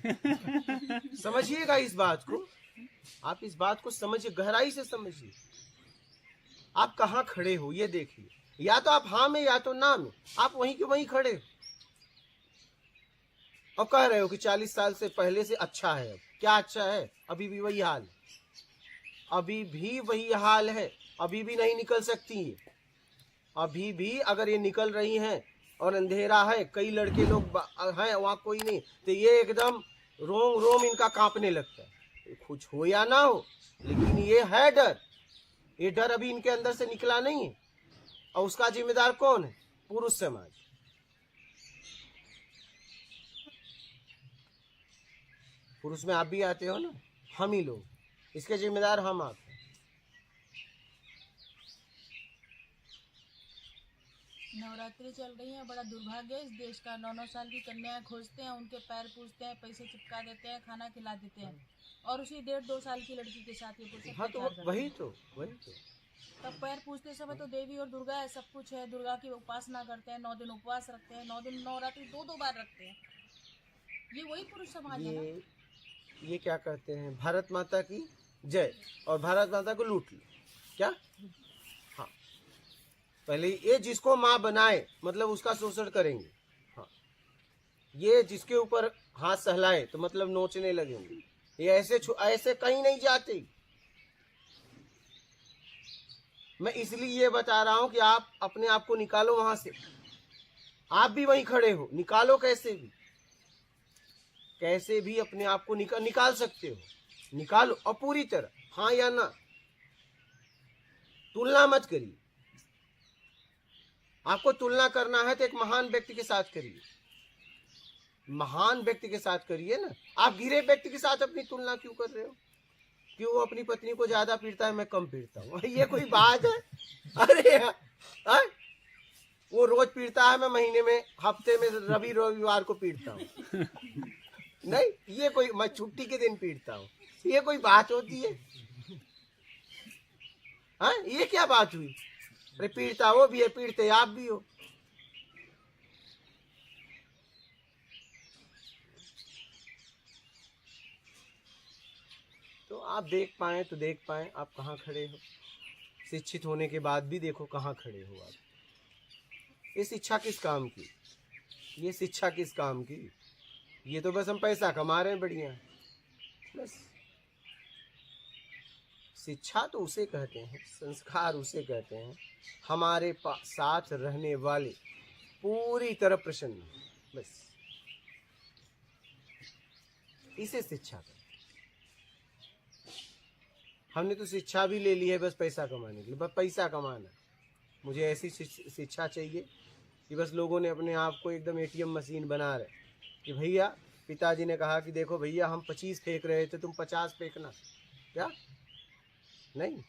समझिएगा इस बात को, आप इस बात को समझिए, गहराई से समझिए। आप कहाँ खड़े हो ये देखिए, या तो आप हाँ में या तो ना में, आप वहीं के वहीं खड़े हो और कह रहे हो कि 40 साल से पहले से अच्छा है। अब क्या अच्छा है? अभी भी वही हाल है, अभी भी वही हाल है, अभी भी नहीं निकल सकती है। अभी भी अगर ये निकल रही हैं और अंधेरा है, कई लड़के लोग हैं वहाँ कोई नहीं, तो ये एकदम रोम रोम इनका कांपने लगता है। कुछ हो या ना हो, लेकिन ये है डर, ये डर अभी इनके अंदर से निकला नहीं है। और उसका जिम्मेदार कौन है? पुरुष समाज। पुरुष में आप भी आते हो ना, हम ही लोग, इसके जिम्मेदार हम आप हैं। नवरात्रि चल रही है, बड़ा दुर्भाग्य है इस देश का। 9-9 साल की कन्याएं खोजते हैं, उनके पैर पूजते हैं, पैसे चिपका देते हैं, खाना खिला देते हैं, और उसी 1.5-2 साल की लड़की के साथ ये पुरुष हाँ, तो अत्याचार करते हैं। वही तो तब पैर पूजते समय तो देवी और दुर्गा है, सब कुछ है। दुर्गा की उपासना करते हैं, 9 दिन उपवास रखते हैं, 9 दिन नवरात्रि 2-2 बार रखते हैं। ये वही पुरुष समाज है ना। ये क्या कहते हैं, भारत माता की जय, और भारत माता को लूट लो क्या? हाँ, पहले ये जिसको माँ बनाए मतलब उसका शोषण करेंगे। हाँ, ये जिसके ऊपर हाथ सहलाए तो मतलब नोचने लगेंगे। ये ऐसे कहीं नहीं जाते। मैं इसलिए ये बता रहा हूं कि आप अपने आप को निकालो वहां से। आप भी वहीं खड़े हो, निकालो कैसे भी अपने आप को निकाल सकते हो, निकालो, और पूरी तरह, हाँ या ना, तुलना मत करिए। आपको तुलना करना है तो एक महान व्यक्ति के साथ करिए, महान व्यक्ति के साथ करिए ना। आप गिरे व्यक्ति के साथ अपनी तुलना क्यों कर रहे हो? कि वो अपनी पत्नी को ज्यादा पीटता है, मैं कम पीटता हूँ। ये कोई बात है? अरे वो रोज पीटता है, मैं महीने में, हफ्ते में रविवार को पीटता हूँ। नहीं, ये कोई, मैं छुट्टी के दिन पीटता हूँ, ये कोई बात होती है? हाँ, ये क्या बात हुई? अरे पीटता वो भी है, पीटते आप भी हो। तो आप देख पाए तो देख पाए आप कहाँ खड़े हो। शिक्षित होने के बाद भी देखो कहाँ खड़े हो आप। ये शिक्षा किस काम की? ये शिक्षा किस काम की? ये तो बस हम पैसा कमा रहे हैं, बढ़िया, बस। शिक्षा तो उसे कहते हैं, संस्कार उसे कहते हैं, हमारे साथ रहने वाले पूरी तरह प्रसन्न, बस इसे शिक्षा कहते हैं। हमने तो शिक्षा भी ले ली है बस पैसा कमाने के लिए, बस पैसा कमाना। मुझे ऐसी शिक्षा चाहिए कि बस लोगों ने अपने आप को एकदम ATM मशीन बना रहे कि भैया, पिताजी ने कहा कि देखो भैया, हम 25 फेंक रहे थे, तुम 50 फेंकना। क्या? नहीं,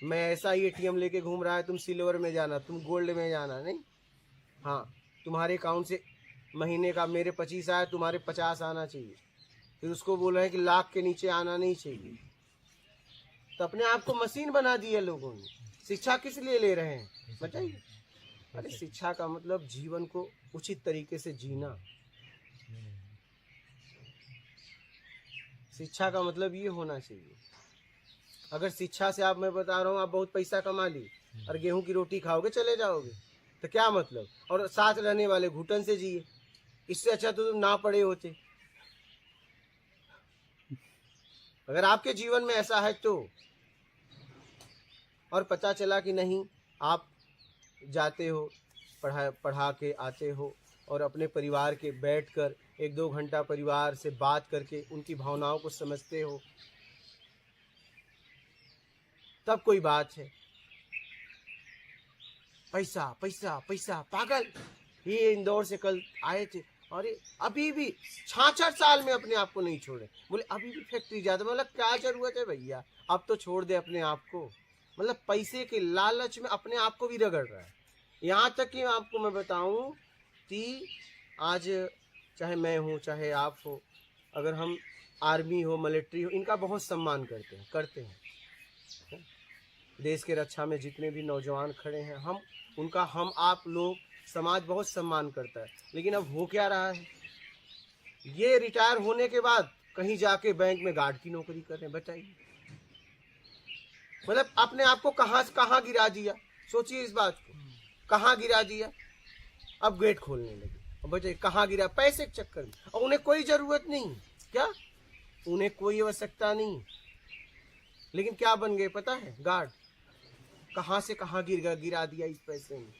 मैं ऐसा ही ATM लेके घूम रहा है, तुम सिल्वर में जाना, तुम गोल्ड में जाना। नहीं, हाँ, तुम्हारे अकाउंट से महीने का मेरे 25 आया, तुम्हारे 50 आना चाहिए। फिर उसको बोल रहे हैं कि लाख के नीचे आना नहीं चाहिए। तो अपने आप को मशीन बना दी है लोगों ने। शिक्षा किस लिए ले रहे हैं बताइए? अरे शिक्षा का मतलब जीवन को उचित तरीके से जीना। शिक्षा का मतलब ये होना चाहिए। अगर शिक्षा से मैं बता रहा हूँ, आप बहुत पैसा कमा ली और गेहूं की रोटी खाओगे चले जाओगे, तो क्या मतलब? और साथ रहने वाले घुटन से जिए, इससे अच्छा तो तुम ना पढ़े होते। अगर आपके जीवन में ऐसा है तो, और पता चला कि नहीं, आप जाते हो, पढ़ा के आते हो और अपने परिवार के बैठकर 1-2 घंटा परिवार से बात करके उनकी भावनाओं को समझते हो, तब कोई बात है। पैसा पैसा पैसा, पागल। ये इंदौर से कल आए थे, अरे अभी भी 66 साल में अपने आप को नहीं छोड़े, बोले अभी भी फैक्ट्री जाते। मतलब क्या जरूरत है भैया, अब तो छोड़ दे अपने आप को। मतलब पैसे के लालच में अपने आप को भी रगड़ रहा है। यहाँ तक कि आपको मैं बताऊं कि आज चाहे मैं हूँ चाहे आप हो, अगर हम आर्मी हो, मिलिट्री हो, इनका बहुत सम्मान करते हैं। देश के रक्षा में जितने भी नौजवान खड़े हैं, हम आप लोग, समाज बहुत सम्मान करता है। लेकिन अब हो क्या रहा है? ये रिटायर होने के बाद कहीं जाके बैंक में गार्ड की नौकरी कर रहे हैं। बताइए, मतलब अपने आप को कहाँ से कहाँ गिरा दिया। सोचिए इस बात को, कहाँ गिरा दिया। अब गेट खोलने लगे। अब बताइए कहाँ गिरा, पैसे के चक्कर में। और उन्हें कोई जरूरत नहीं, क्या उन्हें कोई आवश्यकता नहीं, लेकिन क्या बन गए पता है, गार्ड। कहाँ से कहाँ गिरा दिया इस पैसे में।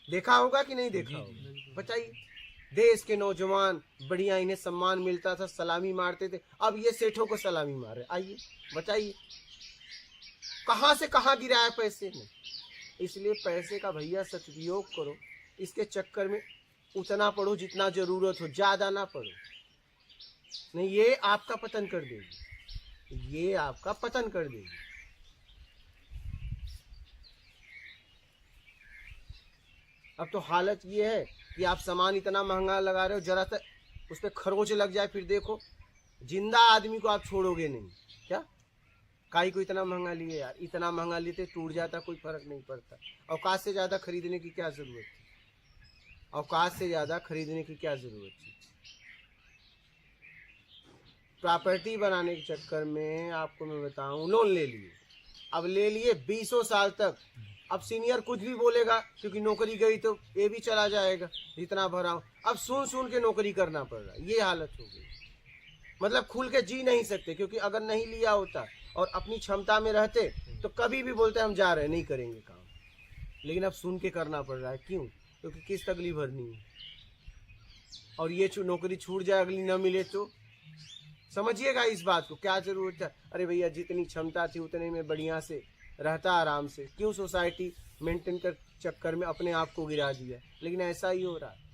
देखा होगा कि नहीं देखा होगा, बताइए। देश के नौजवान बढ़िया, इन्हें सम्मान मिलता था, सलामी मारते थे, अब ये सेठों को सलामी मार रहे। आइए बताइए कहाँ से कहाँ गिराया पैसे में। इसलिए पैसे का भैया सदुपयोग करो, इसके चक्कर में उतना पढ़ो जितना जरूरत हो, ज्यादा ना पढ़ो, नहीं ये आपका पतन कर देगी, ये आपका पतन कर देगी। अब तो हालत ये है कि आप सामान इतना महंगा लगा रहे हो, जरा सा उस पर खरोच लग जाए फिर देखो, जिंदा आदमी को आप छोड़ोगे नहीं। क्या काई को इतना महंगा लिए यार, इतना महंगा लेते टूट जाता, कोई फर्क नहीं पड़ता। औकात से ज्यादा खरीदने की क्या जरूरत थी, औकात से ज्यादा खरीदने की क्या जरूरत थी। प्रॉपर्टी बनाने के चक्कर में आपको मैं बताऊं, लोन ले लिए, अब ले लिए 20 साल तक। अब सीनियर कुछ भी बोलेगा, क्योंकि नौकरी गई तो ये भी चला जाएगा जितना भरा हूं। अब सुन सुन के नौकरी करना पड़ रहा है, ये हालत हो गई। मतलब खुल के जी नहीं सकते, क्योंकि अगर नहीं लिया होता और अपनी क्षमता में रहते तो कभी भी बोलते हम जा रहे हैं, नहीं करेंगे काम। लेकिन अब सुन के करना पड़ रहा है, क्यों? क्योंकि किस्त अगली भरनी है, और ये नौकरी छूट जाए, अगली न मिले तो समझिएगा इस बात को, क्या जरूरत है। अरे भैया जितनी क्षमता थी उतने में बढ़िया से रहता आराम से, क्यों सोसाइटी मेंटेन कर चक्कर में अपने आप को गिरा दिया। लेकिन ऐसा ही हो रहा है।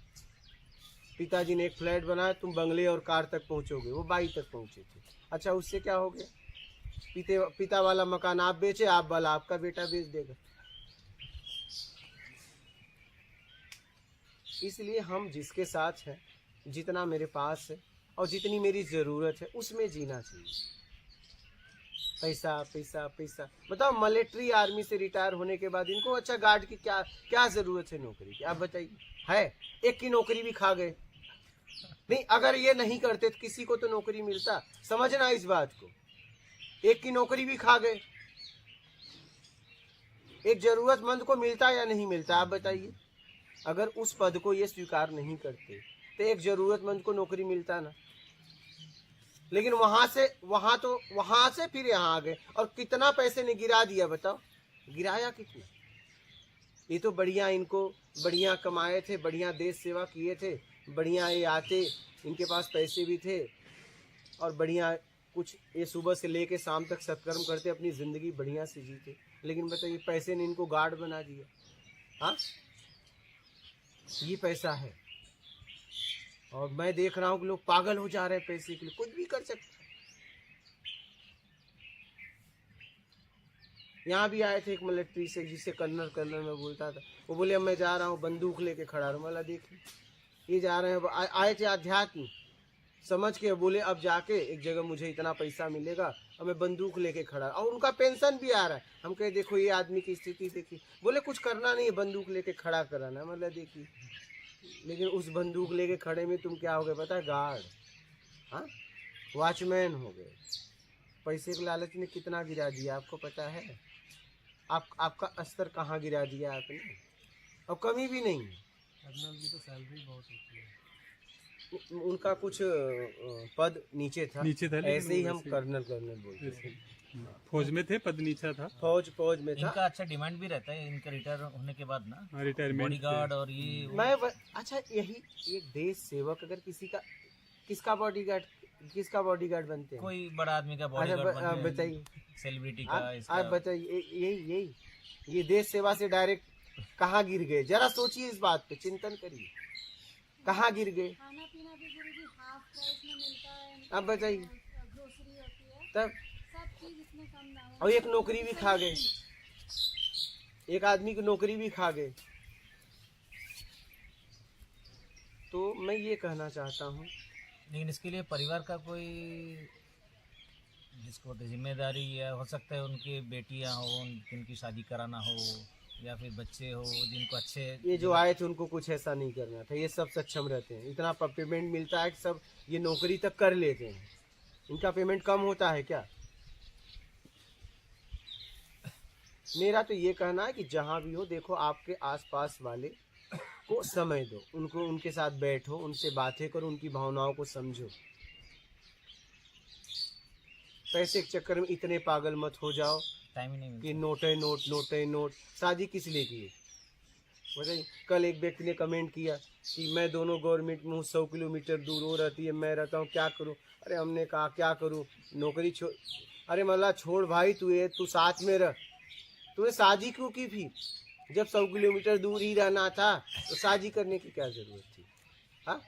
पिताजी ने एक फ्लैट बनाया, तुम बंगले और कार तक पहुंचोगे, वो 22 तक पहुंचे थे। अच्छा उससे क्या हो गया, पिता वाला मकान आप बेचे, आप वाला आपका बेटा बेच देगा। इसलिए हम जिसके साथ हैं, जितना मेरे पास है और जितनी मेरी जरूरत है उसमें जीना चाहिए। पैसा पैसा पैसा, बताओ मिलिट्री आर्मी से रिटायर होने के बाद इनको अच्छा गार्ड की क्या क्या जरूरत है नौकरी की, आप बताइए। है एक की नौकरी भी खा गए। नहीं, अगर ये नहीं करते तो किसी को तो नौकरी मिलता, समझना इस बात को। एक की नौकरी भी खा गए, एक जरूरतमंद को मिलता या नहीं मिलता, आप बताइए। अगर उस पद को ये स्वीकार नहीं करते तो एक जरूरतमंद को नौकरी मिलता ना। लेकिन वहां से फिर यहाँ आ गए, और कितना पैसे ने गिरा दिया, बताओ गिराया कितना। ये तो बढ़िया, इनको बढ़िया कमाए थे, बढ़िया देश सेवा किए थे, बढ़िया ये आते, इनके पास पैसे भी थे, और बढ़िया कुछ ये सुबह से लेके शाम तक सत्कर्म करते, अपनी जिंदगी बढ़िया से जीते। लेकिन बताइए पैसे ने इनको गार्ड बना दिया। हाँ ये पैसा है, और मैं देख रहा हूँ कि लोग पागल हो जा रहे हैं पैसे के लिए, कुछ भी कर सकते। यहाँ भी आए थे एक मिलिट्री से, जिससे कर्नल में बोलता था, वो बोले अब मैं जा रहा हूँ, बंदूक लेके खड़ा रहूँ। बोला देखिए ये जा रहे हैं, आए थे अध्यात्म समझ के, बोले अब जाके एक जगह मुझे इतना पैसा मिलेगा और मैं बंदूक लेके खड़ा, और उनका पेंशन भी आ रहा है। हम कहे देखो ये आदमी की स्थिति देखिए, बोले कुछ करना नहीं है, बंदूक लेके खड़ा कराना। मतलब देखिए, लेकिन उस बंदूक लेके खड़े में तुम क्या हो गए पता है, गार्ड, हाँ वॉचमैन हो गए। पैसे के लालच ने कितना गिरा दिया आपको पता है। आपका स्तर कहाँ गिरा दिया आपने, और कमी भी नहीं है। कर्नल की तो सैलरी बहुत होती है, उनका कुछ पद नीचे था, ऐसे ही हम कर्नल बोलते हैं। फौज में थे, पद नीचा था, फौज में था। इनका अच्छा डिमांड भी रहता है इनका रिटायर होने के बाद ना, रिटायरमेंट बॉडीगार्ड और ये अच्छा यही एक देश सेवक अगर किसका बॉडीगार्ड बनते हैं, कोई बड़ा आदमी का बॉडीगार्ड बताइए, सेलिब्रिटी का, आप बताइए। यही ये देश सेवा से डायरेक्ट कहाँ गिर गए, जरा सोचिए इस बात पे, चिंतन करिए, कहाँ गिर गए। खाना पीना भी गुरुजी हाफ प्राइस में मिलता है, अब बताइए, ग्रोसरी होती है, तब सब चीज इसमें कम दाम में। और एक नौकरी भी खा गए, एक आदमी की नौकरी भी खा गए। तो मैं ये कहना चाहता हूँ, लेकिन इसके लिए परिवार का कोई जिसको जिम्मेदारी है, हो सकता है उनकी बेटियां हो, उनकी शादी कराना हो, या फिर बच्चे हो जिनको अच्छे ये जो आए थे उनको कुछ ऐसा नहीं करना था, ये सब सक्षम रहते हैं, इतना पेमेंट मिलता है कि सब ये नौकरी तक कर लेते हैं, इनका पेमेंट कम होता है क्या? मेरा तो ये कहना है कि जहाँ भी हो देखो आपके आसपास वाले को समय दो, उनको उनके साथ बैठो, उनसे बातें करो, उनकी भावनाओं को समझो। पैसे के चक्कर में इतने पागल मत हो जाओ टाइम ही नहीं कि मिलता। नोट है नोट, नोट है नोट। शादी किस लिए की है बताइए? कल एक व्यक्ति ने कमेंट किया कि मैं दोनों गवर्नमेंट में हूँ, 100 किलोमीटर दूर वो रहती है, मैं रहता हूँ, क्या करूँ? अरे हमने कहा क्या करूँ, नौकरी छोड़। अरे मल्ला छोड़ भाई, तू साथ में रह। तूने शादी क्यों की फिर? जब 100 किलोमीटर दूर ही रहना था तो शादी करने की क्या जरूरत थी? हाँ,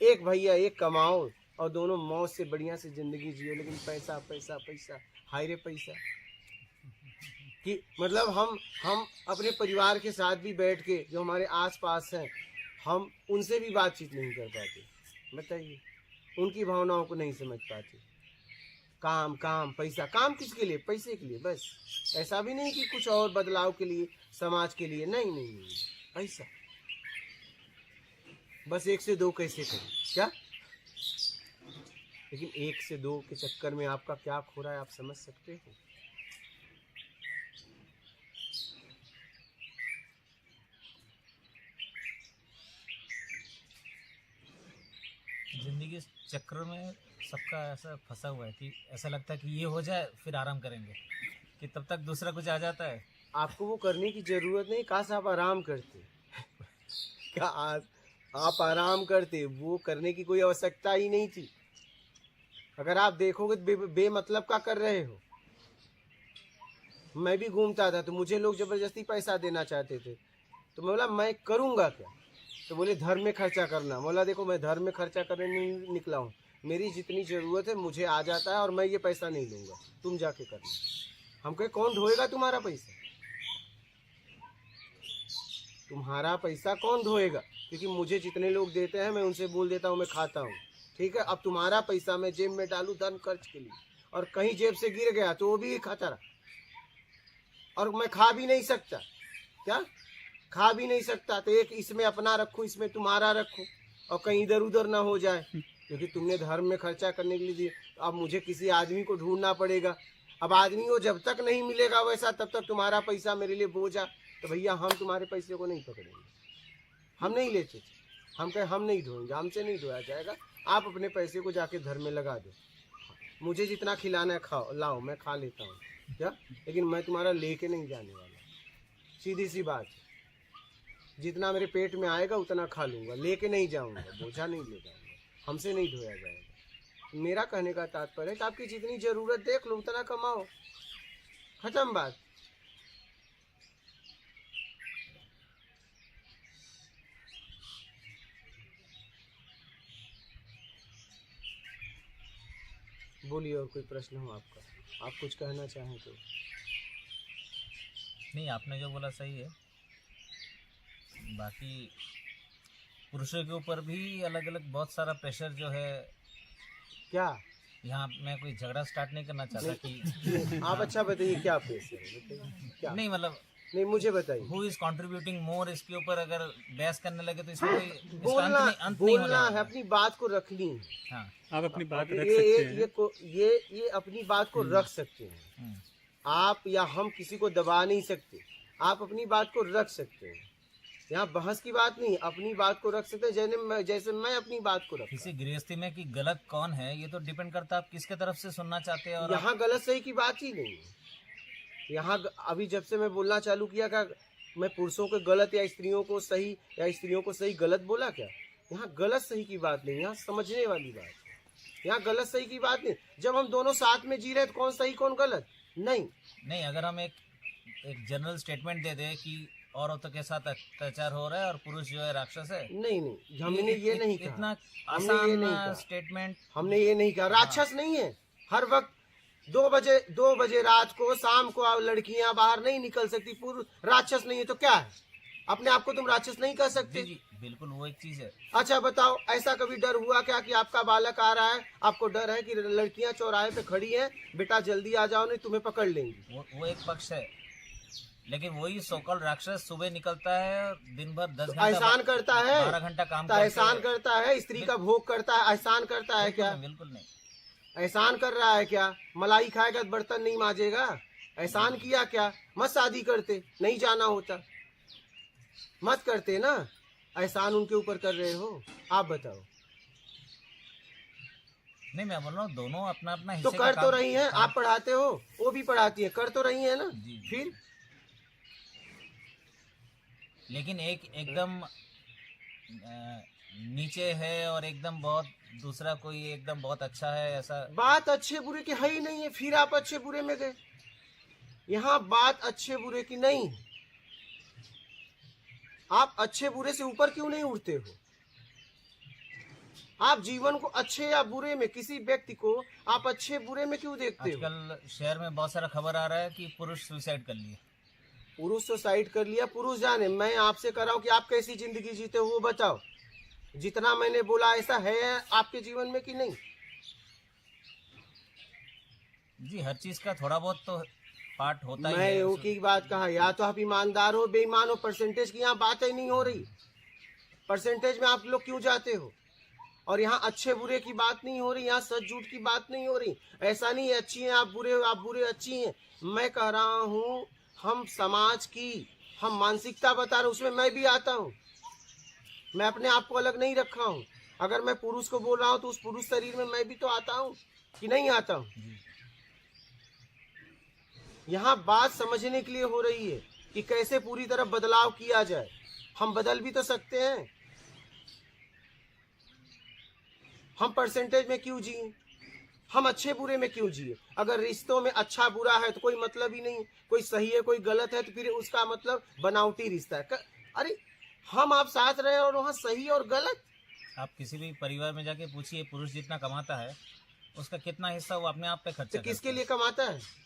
एक भैया एक कमाओ और दोनों मौज से बढ़िया से जिंदगी जियो, लेकिन पैसा पैसा पैसा, हाय रे पैसा। कि मतलब हम अपने परिवार के साथ भी बैठ के जो हमारे आसपास हैं, हम उनसे भी बातचीत नहीं कर पाते। बताइए, उनकी भावनाओं को नहीं समझ पाते। काम काम पैसा, काम किसके लिए? पैसे के लिए बस। ऐसा भी नहीं कि कुछ और बदलाव के लिए, समाज के लिए, नहीं नहीं नहीं, पैसा बस। 1 से 2 कैसे करें क्या? लेकिन 1 से 2 के चक्कर में आपका क्या खो रहा है, आप समझ सकते हो? जिंदगी इस चक्र में सबका ऐसा फंसा हुआ है कि ऐसा लगता है कि ये हो जाए फिर आराम करेंगे, कि तब तक दूसरा कुछ आ जाता है। आपको वो करने की जरूरत नहीं, काश आप आराम करते। क्या आप आराम करते? वो करने की कोई आवश्यकता ही नहीं थी। अगर आप देखोगे तो बेमतलब का कर रहे हो। मैं भी घूमता था तो मुझे लोग जबरदस्ती पैसा देना चाहते थे, तो मैं बोला मैं करूँगा क्या? तो बोले धर्म में खर्चा करना। बोला देखो मैं धर्म में खर्चा करने नहीं निकला हूँ, मेरी जितनी ज़रूरत है मुझे आ जाता है और मैं ये पैसा नहीं लूँगा, तुम जाके करना। हम कहे कौन धोएगा तुम्हारा पैसा? तुम्हारा पैसा कौन धोएगा? क्योंकि मुझे जितने लोग देते हैं मैं उनसे बोल देता हूँ मैं खाता हूँ, ठीक है। अब तुम्हारा पैसा मैं जेब में डालूँ धन खर्च के लिए, और कहीं जेब से गिर गया तो वो भी खतरा, और मैं खा भी नहीं सकता। क्या खा भी नहीं सकता? तो एक इसमें अपना रखूँ, इसमें तुम्हारा रखूँ, और कहीं इधर उधर ना हो जाए, क्योंकि तुमने धर्म में खर्चा करने के लिए दिए। अब मुझे किसी आदमी को ढूंढना पड़ेगा। अब आदमी को जब तक नहीं मिलेगा वैसा, तब तक तुम्हारा पैसा मेरे लिए बोझा। तो भैया हम तुम्हारे पैसे को नहीं पकड़ेंगे, हम नहीं लेते थे। हम कहे हम नहीं धोएंगे, हमसे नहीं धोया जाएगा, आप अपने पैसे को जाके धर्म में लगा दो। मुझे जितना खिलाना है खाओ, लाओ, मैं खा लेता हूँ क्या, लेकिन मैं तुम्हारा लेके नहीं जाने वाला। सीधी सी बात है, जितना मेरे पेट में आएगा उतना खा लूँगा, लेके नहीं जाऊँगा, बोझा नहीं ले जाऊँगा, हमसे नहीं धोया जाएगा। मेरा कहने का तात्पर्य है कि आपकी जितनी ज़रूरत देख लो, उतना कमाओ, खत्म बात। बोलिए, और कोई प्रश्न हो आपका, आप कुछ कहना चाहें तो? नहीं, आपने जो बोला सही है। बाकी पुरुषों के ऊपर भी अलग अलग बहुत सारा प्रेशर जो है। क्या? यहाँ मैं कोई झगड़ा स्टार्ट नहीं करना चाहता कि आप अच्छा बताइए क्या प्रेशर है, बताइए क्या? नहीं मतलब नहीं, मुझे बताइए। हु इज कंट्रीब्यूटिंग मोर, इसके ऊपर अगर बहस करने लगे तो इसमें कोई इसका बोलना अंत नहीं हो बोलना जाएगा। है, अपनी बात को रखनी है। हाँ। आप अपनी बात रख ये सकते हैं। ये अपनी बात को रख सकते हैं। हम्म। आप या हम किसी को दबा नहीं सकते, आप अपनी बात को रख सकते हैं। यहाँ बहस की बात नहीं, अपनी बात को रख सकते हैं, जैसे मैं अपनी बात को रखा। किसी गृहस्थी में कि गलत कौन है ये तो डिपेंड करता है आप किसके तरफ से सुनना चाहते हैं। और यहाँ गलत सही की बात ही नहीं है। यहाँ अभी जब से मैं बोलना चालू किया, क्या मैं पुरुषों को गलत या स्त्रियों को सही या स्त्रियों को सही गलत बोला क्या? यहाँ गलत सही की बात नहीं, यहाँ समझने वाली बात है। यहाँ गलत सही की बात नहीं। जब हम दोनों साथ में जी रहे तो कौन सही कौन गलत? नहीं। अगर हम एक जनरल स्टेटमेंट दे दें कि औरतों के साथ अत्याचार हो रहा है और पुरुष जो है राक्षस है, नहीं, हमने ये नहीं कहा। इतना हमने ये नहीं आसान कहा। स्टेटमेंट हमने ये नहीं कहा। राक्षस नहीं है। हर वक्त 2 बजे रात को, शाम को लड़कियां बाहर नहीं निकल सकती, पुरुष राक्षस नहीं है तो क्या है? अपने आप को तुम राक्षस नहीं कह सकते? जी बिल्कुल, वो एक चीज है। अच्छा बताओ, ऐसा कभी डर हुआ क्या कि आपका बालक आ रहा है, आपको डर है कि लड़कियां चौराहे पे खड़ी हैं, बेटा जल्दी आ जाओ नहीं तुम्हें पकड़ लेंगी? वो एक पक्ष है। लेकिन वही सोकल राक्षस सुबह निकलता है, दिन भर 10 तो घंटा एहसान करता है, 12 घंटा काम तो करके एहसान करता है, स्त्री का भोग करता है, एहसान करता है क्या? बिल्कुल नहीं। एहसान कर रहा है क्या? मलाई खाएगा तो बर्तन नहीं मांजेगा? एहसान किया क्या? मत शादी करते, नहीं जाना होता, मत करते ना। एहसान उनके ऊपर कर रहे हो, आप बताओ। नहीं, मैं बोल रहा हूँ दोनों अपना अपना तो हिस्से का कर तो काम- रही हैं, आप पढ़ाते हो, वो भी पढ़ाती है, कर तो रही है ना। जी। फिर लेकिन एक एकदम नीचे है और एकदम बहुत, दूसरा कोई एकदम बहुत अच्छा है, ऐसा बात अच्छे बुरे की है ही नहीं है, फिर आप अच्छे बुरे में गए। यहाँ बात अच्छे बुरे की नहीं है। आप अच्छे बुरे से ऊपर क्यों नहीं उठते हो? आप जीवन को अच्छे या बुरे में, किसी व्यक्ति को आप अच्छे बुरे में क्यों देखते हो? आजकल शहर में बहुत सारा खबर आ रहा है कि पुरुष सुसाइड कर लिए। पुरुष सुसाइड कर लिया, पुरुष जाने, मैं आपसे कर रहा हूँ कि आप कैसी जिंदगी जीते हो वो बताओ। जितना मैंने बोला ऐसा है आपके जीवन में कि नहीं? जी, हर चीज का थोड़ा बहुत तो पार्ट होता ही मैं है। वो की बात कहा, या तो आप ईमानदार हो, बेईमान हो, परसेंटेज की यहाँ बात ही नहीं हो रही। परसेंटेज में आप लोग क्यों जाते हो? और यहाँ अच्छे बुरे की बात नहीं हो रही, यहाँ सच झूठ की बात नहीं हो रही। ऐसा नहीं है अच्छी हैं आप बुरे हो, आप बुरे अच्छी हैं। मैं कह रहा हूँ हम समाज की, हम मानसिकता बता रहे, उसमें मैं भी आता हूँ। मैं अपने आप को अलग नहीं रखा हूँ। अगर मैं पुरुष को बोल रहा हूँ तो उस पुरुष शरीर में मैं भी तो आता हूँ कि नहीं आता हूँ? यहाँ बात समझने के लिए हो रही है कि कैसे पूरी तरह बदलाव किया जाए। हम बदल भी तो सकते हैं। हम परसेंटेज में क्यों जिए? हम अच्छे बुरे में क्यों जिए? अगर रिश्तों में अच्छा बुरा है तो कोई मतलब ही नहीं, कोई सही है कोई गलत है, तो फिर उसका मतलब बनावटी रिश्ता है। अरे हम आप साथ रहे और वहाँ सही और गलत। आप किसी भी परिवार में जाके पूछिए, पुरुष जितना कमाता है उसका कितना हिस्सा वो अपने आप पे खर्चा तो किसके करता लिए कमाता है? है।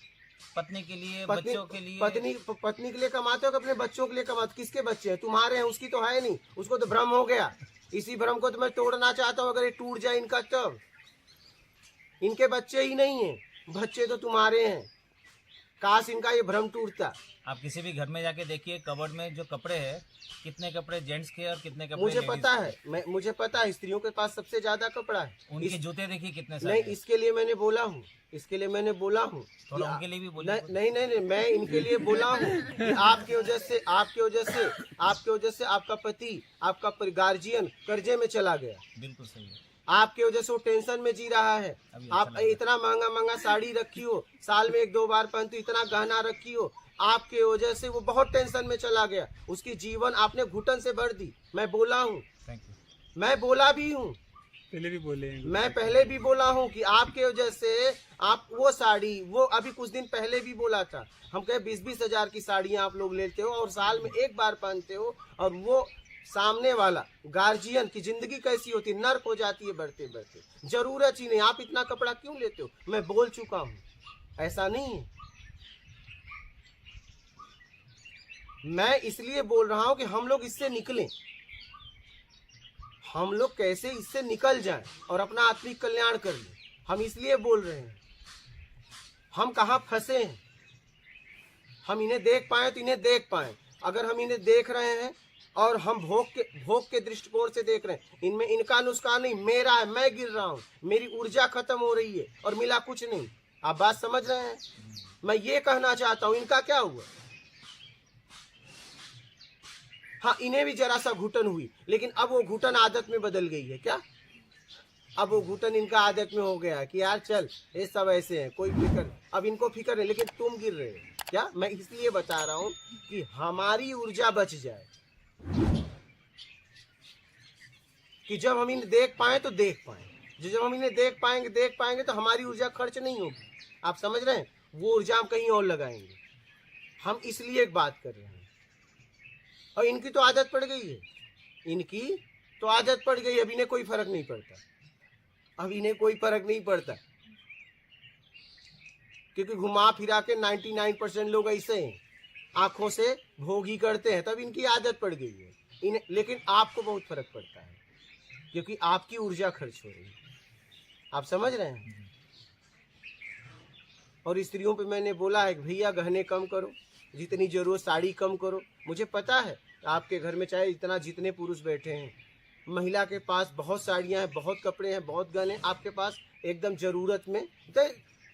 पत्नी के लिए, पत्नी बच्चों के लिए। पत्नी के लिए कमाते हो कि अपने बच्चों के लिए कमाते? किसके बच्चे हैं? तुम्हारे हैं, उसकी तो है नहीं, उसको तो भ्रम हो गया। इसी भ्रम को तो मैं तोड़ना चाहता हूँ। अगर ये टूट जाए इनका, तब इनके बच्चे ही नहीं है, बच्चे तो तुम्हारे हैं। काश इनका ये भ्रम टूटता। आप किसी भी घर में जाके देखिए, कबर्ड में जो कपड़े हैं, कितने कपड़े जेंट्स के और कितने कपड़े मुझे लेडीज पता के। है, मुझे पता है स्त्रियों के पास सबसे ज्यादा कपड़ा है। उनके जूते देखिए कितने सारे नहीं, हैं। इसके लिए मैंने बोला हूँ, इसके लिए मैंने बोला हूँ थोड़ा उनके लिए भी बोलिए। नहीं नहीं नहीं, मैं इनके लिए बोला हूँ कि आपकी वजह से आपका पति, आपका गार्जियन कर्जे में चला गया। बिल्कुल सही है। आपके वजह से वो टेंशन में जी रहा है। अभी आप अच्छा लग इतना महंगा महंगा साड़ी रखी हो, साल में 1-2 बार पहनती हो, इतना गहना रखी हो, आपके वजह से वो बहुत टेंशन में चला गया। उसकी जीवन आपने घुटन से भर दी। मैं बोला हूँ, थैंक यू। मैं बोला भी हूँ, पहले भी बोले हैं। मैं पहले भी बोला हूँ कि आपके वजह से आप वो साड़ी, वो अभी कुछ दिन पहले भी बोला था, हम कहे 20-20 हजार की साड़ियाँ आप लोग लेते हो और साल में 1 बार पहनते हो, और वो सामने वाला गार्जियन की जिंदगी कैसी होती है, नर्क हो जाती है बढ़ते बढ़ते। जरूरत ही नहीं, आप इतना कपड़ा क्यों लेते हो? मैं बोल चुका हूँ, ऐसा नहीं है। मैं इसलिए बोल रहा हूँ कि हम लोग इससे निकलें, हम लोग कैसे इससे निकल जाएं और अपना आत्मिक कल्याण कर लें। हम इसलिए बोल रहे हैं। हम कहाँ फंसे हैं, हम इन्हें देख पाए तो इन्हें देख पाए। अगर हम इन्हें देख रहे हैं और हम भोग के दृष्टिकोण से देख रहे हैं, इनमें इनका नुकसान नहीं, मेरा है, मैं गिर रहा हूँ, मेरी ऊर्जा खत्म हो रही है और मिला कुछ नहीं। आप बात समझ रहे हैं? मैं ये कहना चाहता हूँ, इनका क्या हुआ? हाँ, इन्हें भी जरा सा घुटन हुई, लेकिन अब वो घुटन आदत में बदल गई है। क्या अब वो घुटन इनका आदत में हो गया कि यार चल ये सब ऐसे हैं, कोई फिक्र, अब इनको फिक्र नहीं, लेकिन तुम गिर रहे हो। क्या मैं इसलिए बता रहा हूँ कि हमारी ऊर्जा बच जाए, कि जब हम इन्हें देख पाए तो देख पाए, जब हम इन्हें देख पाएंगे तो हमारी ऊर्जा खर्च नहीं होगी। आप समझ रहे हैं? वो ऊर्जा हम कहीं और लगाएंगे। हम इसलिए एक बात कर रहे हैं। और इनकी तो आदत पड़ गई है, इनकी तो आदत पड़ गई, अब इन्हें कोई फर्क नहीं पड़ता, अब इन्हें कोई फर्क नहीं पड़ता, क्योंकि घुमा फिरा के 99% लोग ऐसे हैं, आंखों से भोग ही करते हैं, तब इनकी आदत पड़ गई है इन्हें। लेकिन आपको बहुत फर्क पड़ता है, क्योंकि आपकी ऊर्जा खर्च हो रही है। आप समझ रहे हैं? और स्त्रियों पे मैंने बोला है कि भैया गहने कम करो, जितनी ज़रूरत साड़ी कम करो। मुझे पता है आपके घर में चाहे जितने पुरुष बैठे हैं, महिला के पास बहुत साड़ियाँ हैं, बहुत कपड़े हैं, बहुत गहने हैं, आपके पास एकदम ज़रूरत में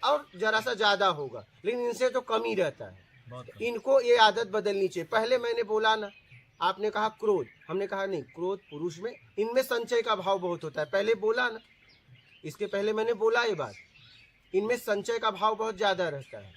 और ज़रा सा ज़्यादा होगा, लेकिन इनसे तो कम ही रहता है। बहुत कम। इनको ये आदत बदलनी चाहिए। पहले मैंने बोला ना, आपने कहा क्रोध, हमने कहा नहीं, क्रोध पुरुष में, इनमें संचय का भाव बहुत होता है। पहले बोला ना, इसके पहले मैंने बोला ये बात, इनमें संचय का भाव बहुत ज़्यादा रहता है।